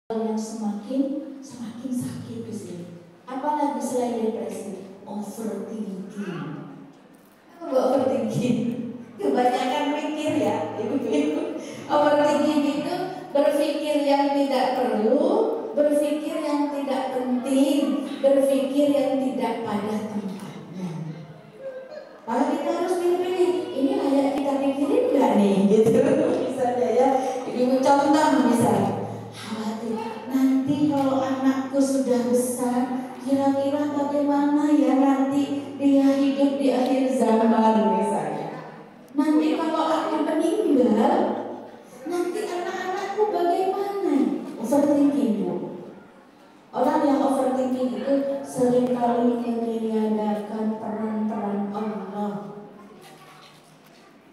yang semakin sakit di sini. Apalagi selain depresi, overthinking. Apa overthinking? Kebanyakan mikir ya, ibu-ibu. Overthinking itu berpikir yang tidak perlu, berpikir yang tidak penting, berpikir yang tidak pada tempatnya. Kalau kita harus pilih-pilih, ini layak kita pikirin nggak nih, gitu. Misalnya ya, ibu contoh misalnya. Nanti kalau anakku sudah besar, kira-kira bagaimana ya nanti dia hidup di akhir zaman misalnya. Nanti kalau aku meninggal, nanti anak-anakku bagaimana? Overthinking, Bu. Orang yang overthinking itu seringkali meniadakan peran-peran Allah.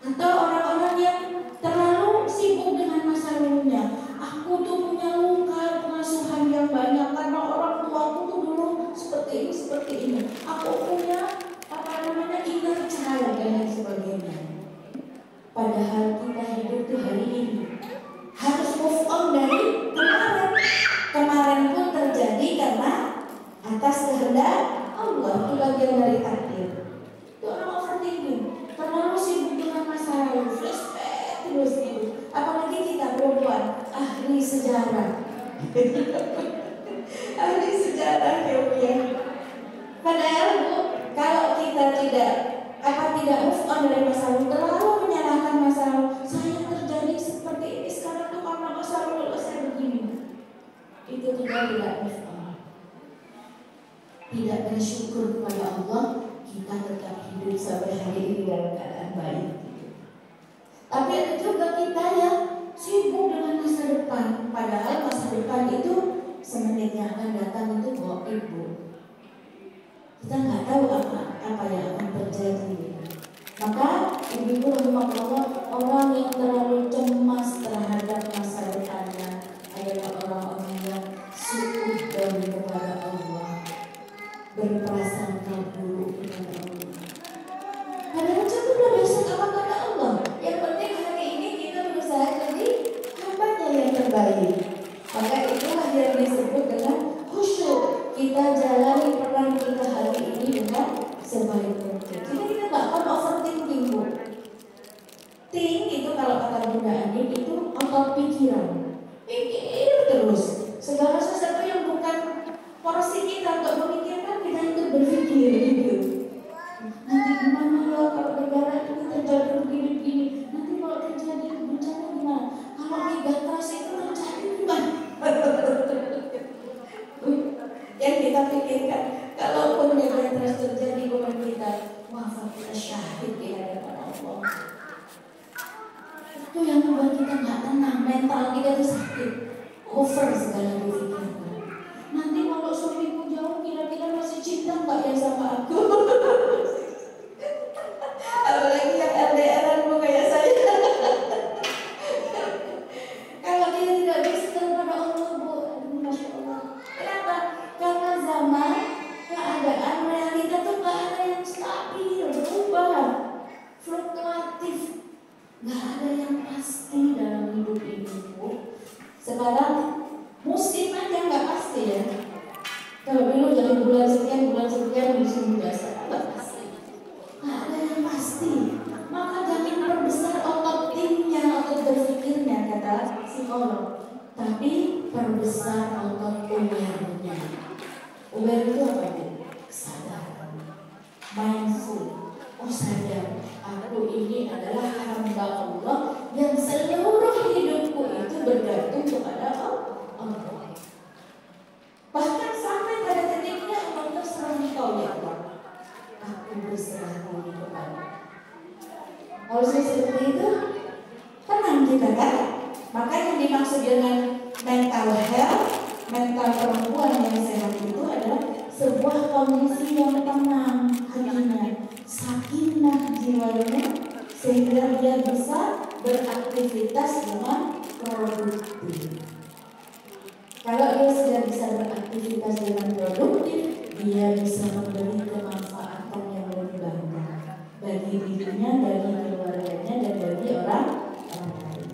Atau orang-orang yang terlalu sibuk dengan masa lalunya. Aku tuh punya luka pengasuhan yang banyak karena orang tuaku tuh dulu seperti ini. Aku punya inner child dan sebagainya. Padahal kita hidup di hari ini harus move on dari kemarin. Kemarin pun terjadi karena atas kehendak Allah, itu bagian dari takdir. Itu orang overthinking, terlalu sibuk dengan masa lalu, flashback terus gitu. Apalagi kita perempuan, ahli sejarah. Ahli sejarah ya. Padahal Bu, kalau kita tidak move on dari masa lalu, terlalu menyalahkan masa lalu. Saya terjadi seperti ini sekarang tuh karena masa lalu saya begini. Itu tidak move on. Tidak bersyukur kepada Allah, kita tetap hidup sampai hari ini dalam keadaan baik. Tapi ada juga kita yang sibuk dengan masa depan, padahal masa depan itu semenit yang akan datang itu gaib, Bu. Kita nggak tahu apa yang akan terjadi. Maka ibu-ibu rahimahullah, orang yang terlalu cemas terhadap masa depannya adalah orang-orang yang suudzon kepada Allah, berprasangka buruk kepada Allah. Padahal cukuplah besok apa kata Allah. Yang penting hari ini kita berusaha jadi hambanya yang terbaik. Maka itulah yang disebut dengan khusyuk. Kita jalani peran kita hari ini dengan sebaik mungkin. Jadi kita nggak akan overthinking, Bu. Think itu kalau kata Bunda Ani itu otot pikiran. Pikir terus. Segala sesuatu yang bukan porsi kita untuk memikirkan, kita itu berpikir gitu. Nanti gimana ya kalau negara ini terjadi begini-begini? Nanti kalau terjadi bencana gimana? Kalau megatrust itu terjadi gimana? Yang kita pikirkan, kalaupun megatrust terjadi kepada kita, wafat kita syahid di hadapan Allah. Itu yang membuat kita nggak tenang, mental kita itu sakit, over segala pikiran. Nanti kalau suamiku jauh, kira-kira masih cinta nggak ya sama aku? Apalagi yang LDR-an kayak saya. Kalau dia tidak bisa kepada Allah, Bu, Masya Allah. Kenapa? Karena zaman, keadaan, realita tuh nggak ada yang stabil, berubah, fluktuatif, nggak ada yang pasti dalam hidup ini, Bu. Sekarang musim aja nggak pasti ya. Kalau dulu jadi bulan sekian musim biasa, nggak pasti. Nggak ada yang pasti. Maka jangan perbesar otot thinknya, otot berpikirnya, kata psikolog. Tapi perbesar otot awareness-nya. Aware itu apa, Bu? Kesadaran, mindful. Oh, sadar, aku ini adalah hamba Allah yang seluruh hidupku itu bergantung kepada Allah. Bahkan sampai pada titiknya Allah terserah engkau ya Allah. Aku berserah diri kepada. Kalau saya seperti itu, tenang kita kan? Maka yang dimaksud dengan mental health, mental perempuan yang sehat itu adalah sebuah kondisi yang tenang hatinya, sakinah jiwanya, sehingga dia bisa beraktivitas dengan produktif. Kalau dia sudah bisa beraktivitas dengan produktif, dia bisa memberi kemanfaatan yang lebih banyak bagi dirinya, bagi keluarganya, dan bagi orang lain.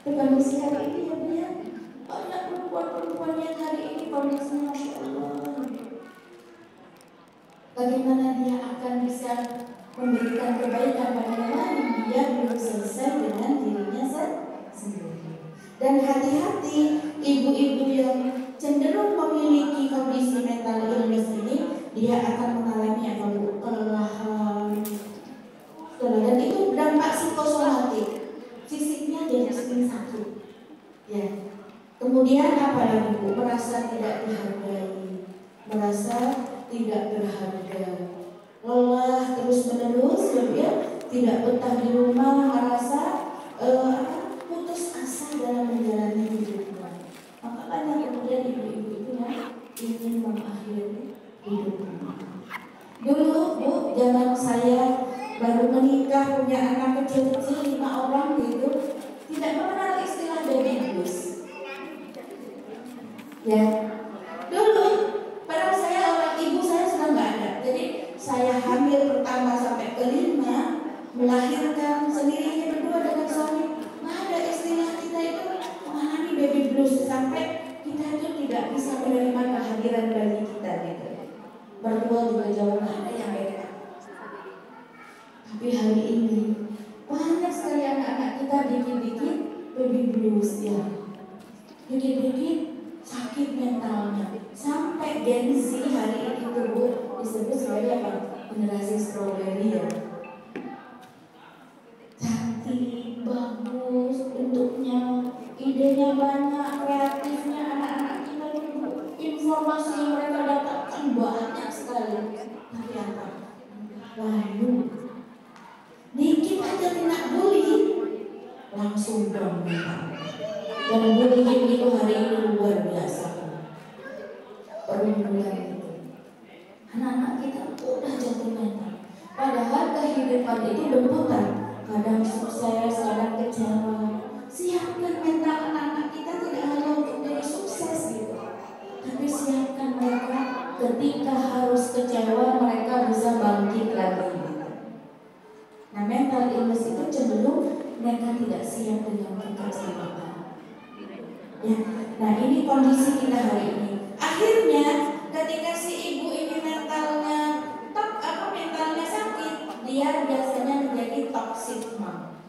Itu kondisi hari ini ya, Bu ya. Banyak perempuan hati-hati ibu-ibu yang cenderung memiliki kondisi mental illness ini, dia akan mengalami apa bu? Kelelahan. Dan itu dampak psikosomatik. Fisiknya jadi sering sakit. Ya. Kemudian apa lagi bu? Merasa tidak dihargai, merasa tidak berharga, lelah terus menerus, ya, tidak betah di rumah, merasa putus asa dalam menjalani hidupnya. Maka banyak kemudian ibu-ibu itu yang ingin mengakhiri hidupnya. Dulu bu, zaman saya baru menikah, punya anak kecil-kecil 5 orang gitu, tidak mengenal istilah baby blues. Ya, dulu padahal saya orang ibu saya sudah nggak ada. Jadi saya hamil pertama sampai kelima, melahirkan sendirinya berdua dengan suami, nggak ada istilah kita itu mengalami baby blues, sampai kita itu tidak bisa menerima kehadiran bayi kita gitu. Berdua juga jauh, nggak ada yang beda. Tapi hari ini banyak sekali anak-anak kita dikit-dikit baby blues ya, dikit-dikit sakit mentalnya, sampai Gen Z hari ini tuh bu disebut sebagai apa? Generasi strawberry ya. Cantik, bagus bentuknya, idenya banyak, kreatifnya anak-anak kita itu, informasi yang mereka dapatkan banyak sekali. Tapi apa? Lalu dikit aja kena bully langsung down mental. Dan bullying itu hari ini luar biasa. Perundungan itu, anak-anak kita udah jatuh mental. Padahal kehidupan itu bentukan, kadang sukses, kadang kecewa. Siapkan mental anak-anak kita tidak hanya untuk jadi sukses gitu, tapi siapkan mereka ketika harus kecewa mereka bisa bangkit lagi gitu. Nah, mental illness itu cenderung mereka tidak siap dengan kekecewaan. Ya, nah ini kondisi kita hari ini. Akhirnya ketika si ibu ini mentalnya mentalnya sakit, dia biasanya menjadi toxic mom,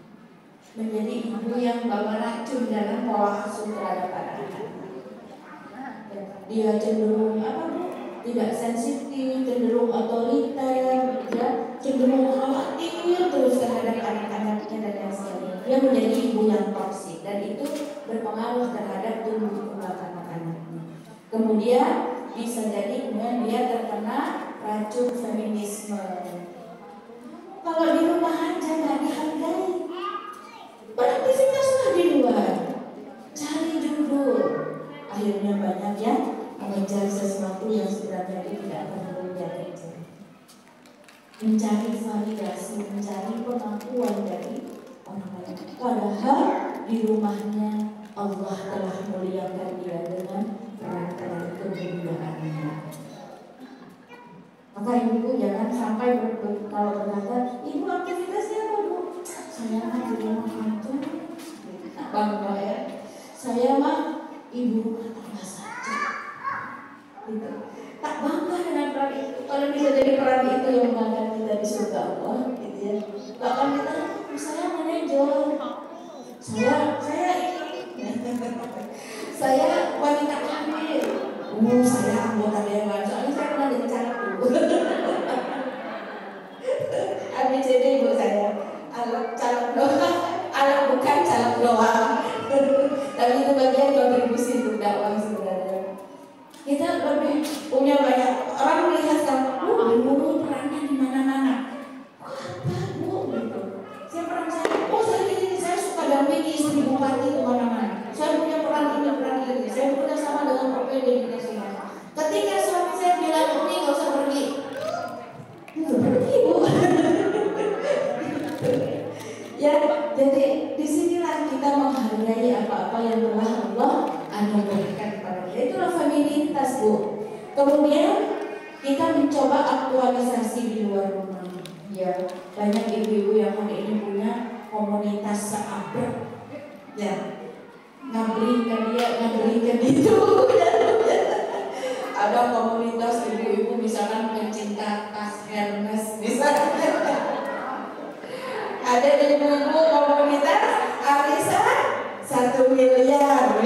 menjadi ibu yang bawa racun dalam pola asuh terhadap anak-anak. Dia cenderung tidak sensitif, cenderung otoriter, ya, cenderung khawatir terus terhadap anak-anaknya dan lain sebagainya. Dia menjadi ibu yang toksik dan itu berpengaruh terhadap tumbuh kembang anak-anaknya. Kemudian bisa jadi kemudian dia terkena racun feminisme. Kalau di rumah aja nggak dihargai, beraktivitaslah di luar, cari judul, akhirnya banyak yang mengejar sesuatu yang sebenarnya dia tidak perlu dia kejar. Mencari validasi, mencari pengakuan dari orang lain. Padahal di rumahnya Allah telah muliakan dia dengan peran-peran kemuliaannya. Maka ibu jangan sampai kalau berkata, ibu aktivitasnya apa bu? Saya mah di rumah kantor, bangga ya. Saya mah ibu rumah tangga saja. Gitu. Tak bangga dengan peran itu. Kalau bisa jadi peran itu yang membanggakan kita di surga Allah, gitu ya. Bahkan kita, saya manajer, saya ini, saya wanita hamil, saya anggota dewan. Soalnya saya pernah jadi caleg dulu. ABCD ibu saya, caleg doang, alat bukan caleg doang. Tapi itu bagian kontribusi untuk dakwah sebenarnya. Kita lebih punya banyak orang melihat sekarang, bu perannya di mana-mana. Apa bu? Gitu. Saya saya suka dampingi istri bupati kemana-mana. Saya punya peran ini. Saya bekerja sama dengan OPD di Indonesia. Ketika suami saya bilang, ini nggak usah pergi. Pergi bu. Ya, jadi disinilah kita menghargai apa-apa yang telah Allah anugerahkan kepada kita. Itulah feminitas bu. Kemudian kita mencoba aktualisasi di luar rumah. Ya, banyak ibu-ibu yang hari ini punya komunitas sahabat. Ya, ngabelikan dia, ngabelikan itu. Ada komunitas ibu-ibu misalkan pencinta tas Hermes misalnya. Ada ibu-ibu komunitas arisan 1 miliar.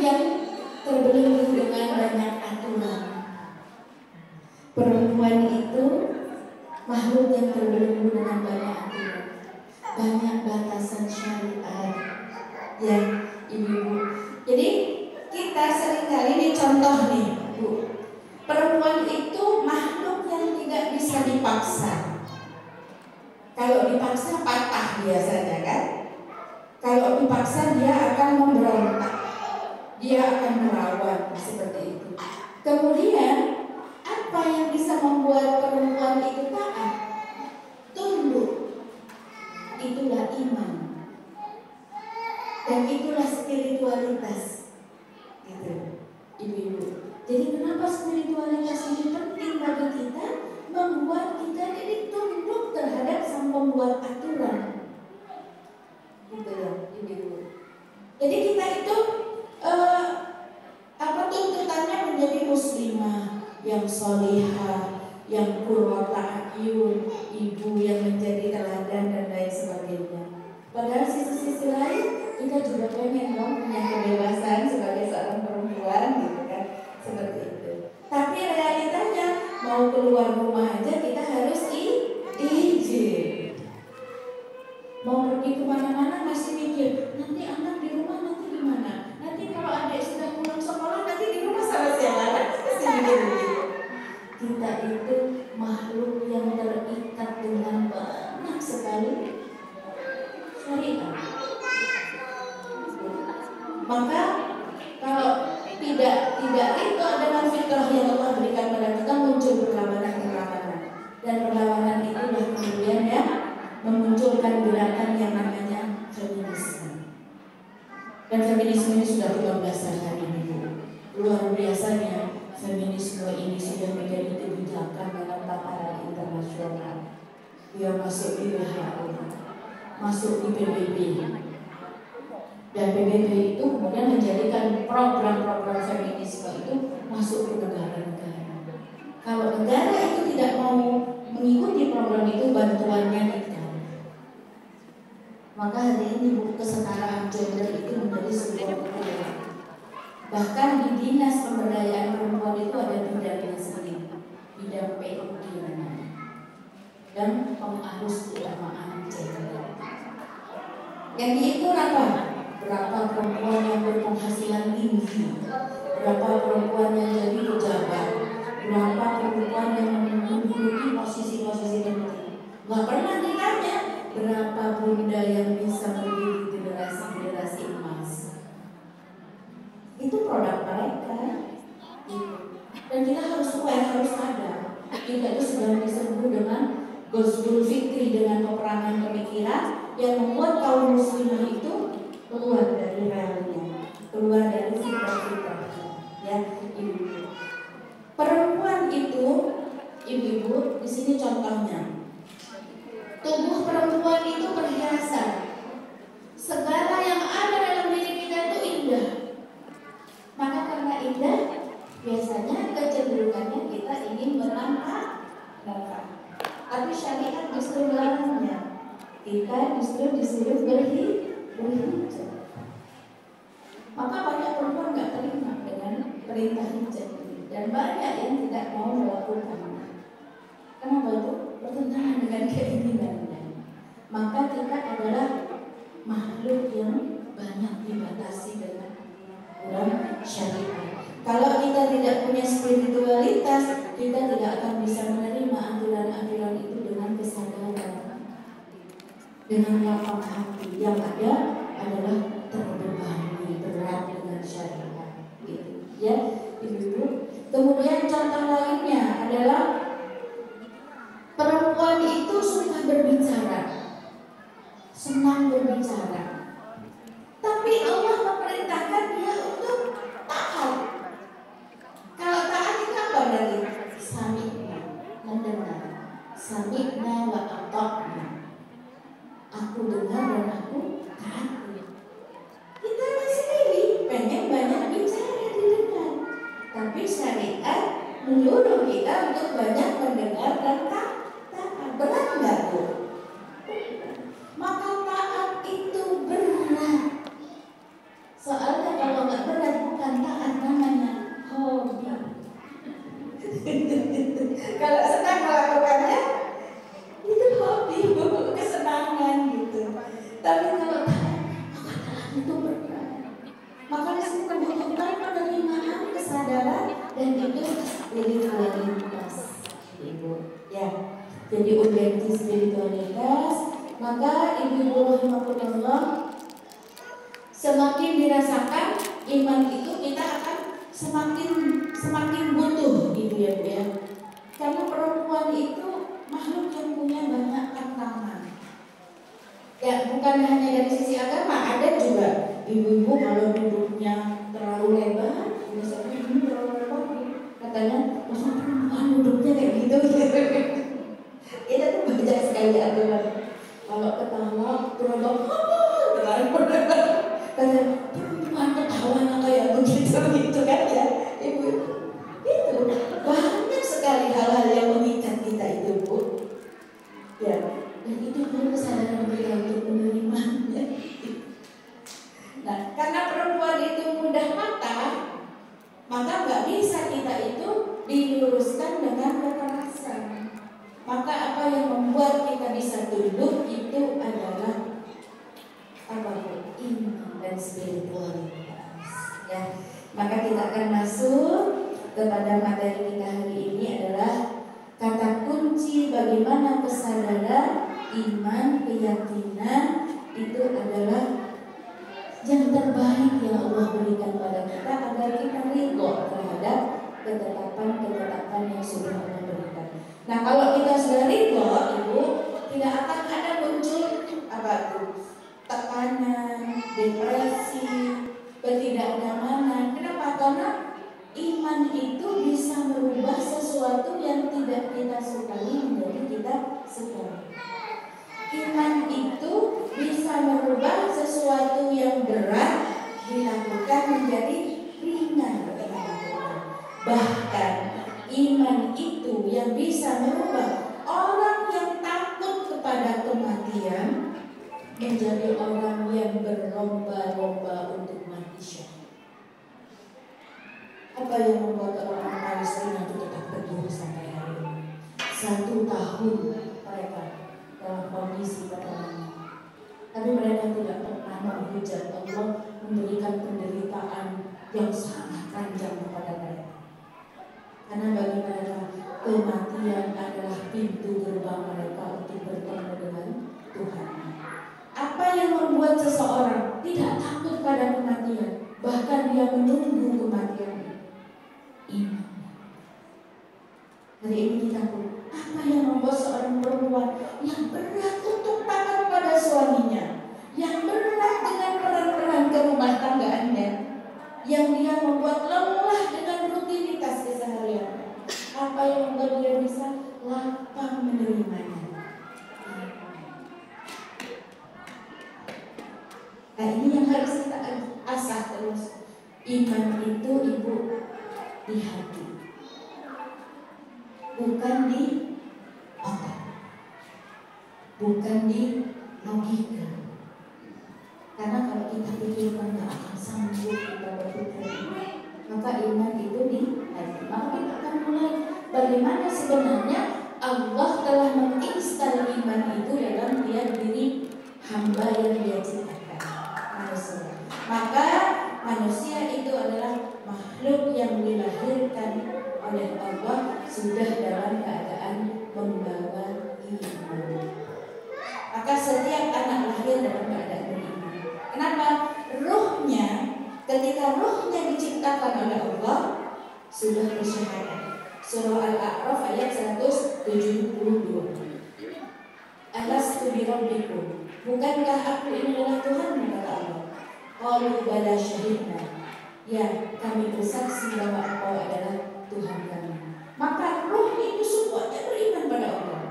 yang terbelenggu dengan banyak aturan. Perempuan itu makhluk yang terbelenggu dengan banyak aturan, banyak batasan syariat. Ya, ibu-ibu. Jadi kita seringkali ini contoh nih, Bu. Perempuan itu makhluk yang tidak bisa dipaksa. Kalau dipaksa patah biasanya kan? Kalau dipaksa dia akan memberontak, dia akan melawan seperti itu. Kemudian apa yang bisa membuat perempuan itu taat? Tunduk. Itulah iman. Dan itulah spiritualitas. Gitu, ibu-ibu. Jadi kenapa spiritualitas ini penting bagi kita? Membuat kita jadi tunduk terhadap sang pembuat aturan. Gitu ya, ibu-ibu. Jadi kita itu tuntutannya menjadi muslimah yang solihah, yang qurrata a'yun, ibu yang menjadi teladan dan lain sebagainya. Padahal sisi-sisi lain kita juga pengen dong punya kebebasan sebagai seorang perempuan gitu kan, seperti itu. Tapi realitanya mau keluar rumah aja kita harus izin. Mau pergi kemana-mana masih mikir, nanti anak di rumah nanti gimana? Nanti kalau adik sudah pulang sekolah nanti di rumah sama siapa? Masih mikir begitu. Kita itu makhluk yang terikat dengan banyak sekali syariat. Maka kalau tidak itu dengan fitrah yang Allah berikan pada kita muncul perlawanan. Dan perlawanan itulah kemudian ya memunculkan gerakan yang namanya feminisme. Dan feminisme ini sudah 15 hari ini. Luar biasanya feminisme ini sudah menjadi kebijakan dalam tataran internasional. Dia masuk di WHO, masuk di PBB. Dan PBB itu kemudian menjadikan program-program feminisme itu masuk ke negara-negara. Kalau negara itu tidak mau mengikuti program itu, bantuannya ditahan. Maka hari ini kesetaraan gender itu menjadi sebuah kebutuhan. Bahkan di dinas pemberdayaan perempuan itu ada bidangnya sendiri, bidang PUD namanya, dan pengarus keutamaan gender. Yang diukur apa? Berapa perempuan yang berpenghasilan tinggi, berapa perempuan yang jadi pejabat, berapa perempuan yang menduduki posisi-posisi penting. Gak pernah ditanya berapa bunda yang bisa mendidik generasi-generasi emas. Itu produk mereka. Dan kita harus aware, harus sadar. Kita itu sedang diserbu dengan Ghazwul Fikri, dengan peperangan pemikiran yang membuat kaum muslimah itu keluar dari realnya, keluar dari fitrah-fitrahnya. Ya, ibu. Perempuan itu, ibu-ibu, di sini contohnya. Tubuh perempuan itu perhiasan. Segala yang ada dalam diri kita itu indah. Maka karena indah, biasanya kecenderungannya kita ingin menampar. Tapi syariat justru melarangnya. Kita justru disuruh berhijab. Maka banyak perempuan nggak terima dengan perintah hijab ini, dan banyak yang tidak mau melakukannya. Kenapa itu? Bertentangan dengan keinginannya. Maka kita adalah makhluk yang banyak dibatasi dengan aturan syariat. Kalau kita tidak punya spiritualitas, kita tidak akan bisa menerima aturan-aturan itu dengan kesadaran, dengan lapang hati. Yang ada adalah terbebani, berat dengan syariat. Gitu. Ya, ibu. Kemudian contoh lainnya adalah perempuan itu suka berbicara, senang berbicara. Tapi Allah memerintahkan dia untuk taat. Kalau taat itu apa berarti? Sami'na, mendengar. Sami'na wa ata'na. Aku dengar dan aku taat. Kita sendiri pengen banyak bicara didengar, tapi syariat menyuruh kita untuk banyak mendengar dan taat. Berat nggak Bu? Maka taat itu berat. Soalnya kalau nggak berat Kalau senang melakukannya, itu hobi, kesenangan gitu. Tapi kalau taat itu berat. Maka disini membutuhkan penerimaan, kesadaran, dan itu spiritualitas, Ibu. Ya, jadi urgensi spiritualitas. Maka ibu-ibu rahimahullah, semakin dirasakan iman itu kita akan semakin butuh, Ibu ya Bu ya. Karena perempuan itu makhluk yang punya banyak tantangan. Ya, bukan hanya dari sisi agama, ada juga ibu-ibu kalau duduknya terlalu lebar, misalnya ini terlalu lebar, katanya masa perempuan duduknya kayak gitu. Itu tuh banyak sekali aturan. Kalau ketawa, terlalu lebar, katanya perempuan ketawanya kayak begitu gitu kan ya, ibu. Itu banyak sekali hal-hal yang mengikat kita itu, Bu. Ya, dan itu perlu kesadaran kita untuk menerimanya. Nah, karena perempuan itu mudah patah, maka nggak bisa kita itu diluruskan dengan kekerasan. Maka apa yang membuat kita bisa tunduk itu adalah apa? Iman dan spiritualitas. Ya, maka kita akan masuk kepada materi kita hari ini adalah kata kunci bagaimana kesadaran, iman, keyakinan itu adalah yang terbaik yang Allah berikan pada kita agar kita ridho terhadap ketetapan-ketetapan yang sudah Allah berikan. Nah, kalau kita sudah ridho, Ibu, tidak akan ada muncul apa itu? Tekanan, depresi, ketidaknyamanan. Kenapa? Karena iman itu bisa merubah sesuatu yang tidak kita sukai menjadi kita sukai. Iman itu bisa merubah sesuatu yang berat dilakukan menjadi ringan. Bahkan iman itu yang bisa merubah orang yang takut kepada kematian menjadi orang yang berlomba-lomba untuk mati syahid. Apa yang membuat orang Palestina itu tetap teguh sampai hari ini? 1 tahun mereka dalam kondisi peperangan, tapi mereka tidak pernah menghujat Allah memberikan penderitaan yang sangat panjang kepada mereka. Karena bagi mereka kematian adalah pintu gerbang mereka untuk bertemu dengan Tuhan. Apa yang membuat seseorang tidak takut pada kematian, bahkan dia menunggu kematian? Iman. Hari ini kita pun, apa yang membuat seorang perempuan yang berat untuk taat pada suaminya, yang berat dengan peran-peran kerumah tanggaannya, yang dia membuat lelah dengan rutinitas keseharian? Apa yang membuat dia bisa lapang menerimanya? Nah, ini yang harus kita asah terus. Iman itu, Ibu, di hati, bukan di otak, bukan di logika. Karena kalau kita pikirkan nggak akan sanggup kita berpikir, maka iman itu di hati. Maka kita akan mulai bagaimana sebenarnya Allah telah menginstal iman itu dalam tiap diri hamba yang Dia ciptakan, manusia. Maka manusia itu adalah makhluk yang dilahirkan oleh Allah sudah dalam keadaan membawa iman. Maka setiap anak lahir dalam keadaan beriman. Kenapa? Ruhnya, ketika ruhnya diciptakan oleh Allah sudah bersyahadat. Surah Al-A'raf ayat 172. Alastu bi rabbikum, bukankah aku ini adalah Tuhan, kata Allah. Qalu bala syahidna, ya kami bersaksi bahwa Engkau adalah Tuhan kami. Maka ruh itu semuanya beriman pada Allah.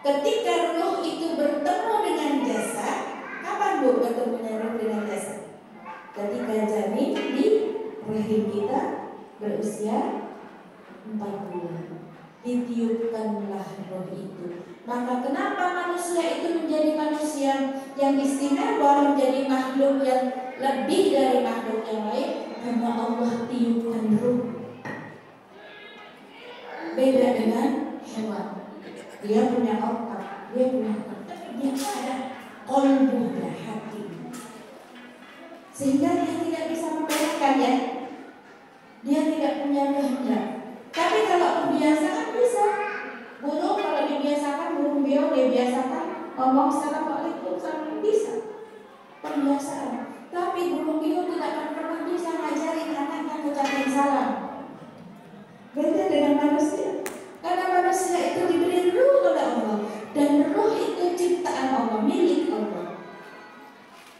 Ketika ruh itu bertemu dengan jasad, kapan Bu bertemunya ruh dengan jasad? Ketika janin di rahim kita berusia 4 bulan, ditiupkanlah roh itu. Maka kenapa manusia itu menjadi manusia yang istimewa, menjadi makhluk yang lebih dari makhluk yang lain? Karena Allah tiupkan ruh. dia punya otak, dia punya otak, tapi dia ada qalbu, hati, sehingga dia tidak bisa membedakan ya. Dia tidak punya kehendak. Tapi kalau kebiasaan bisa. Burung kalau dibiasakan, burung beo dia biasakan ngomong assalamualaikum sama bisa. Pembiasaan. Tapi burung beo tidak akan pernah bisa ngajarin anaknya ucapin salam. Beda dengan manusia. Karena manusia itu diberi ruh oleh Allah, dan ruh itu ciptaan Allah, milik Allah.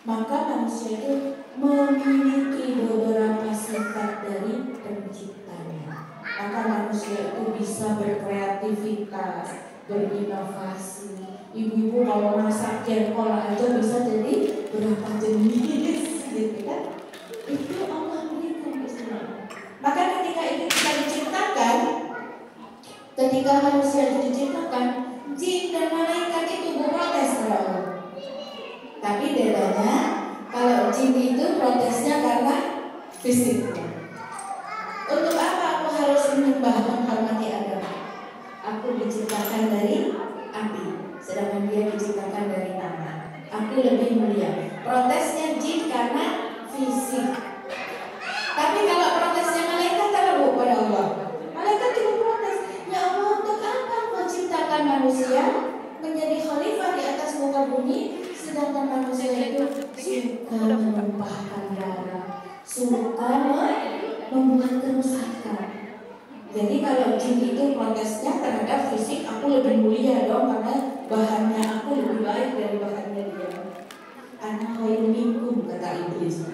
Maka manusia itu memiliki beberapa sifat dari penciptanya. Maka manusia itu bisa berkreativitas, berinovasi. Ibu-ibu kalau masak jengkol aja bisa jadi berapa jenis, gitu kan? Itu Allah berikan Islam. Maka ketika itu kita diciptakan, ketika manusia itu diciptakan, jin dan malaikat itu berprotes kepada Allah. Tapi bedanya, kalau jin itu protesnya karena fisiknya. Untuk apa aku harus menyembah menghormati Adam? Aku diciptakan dari api, sedangkan dia diciptakan dari tanah. Aku lebih mulia. Protesnya jin karena fisik. Tapi kalau protesnya malaikat terlalu pada Allah. Malaikat juga protes. Ya Allah, untuk apa Kau ciptakan manusia menjadi khalifah di atas muka bumi, sedangkan manusia itu suka menumpahkan darah, suka membuat kerusakan. Jadi kalau jin itu protesnya terhadap fisik, aku lebih mulia dong karena bahannya aku lebih baik dari bahannya dia. Ana khairun minkum, kata iblis.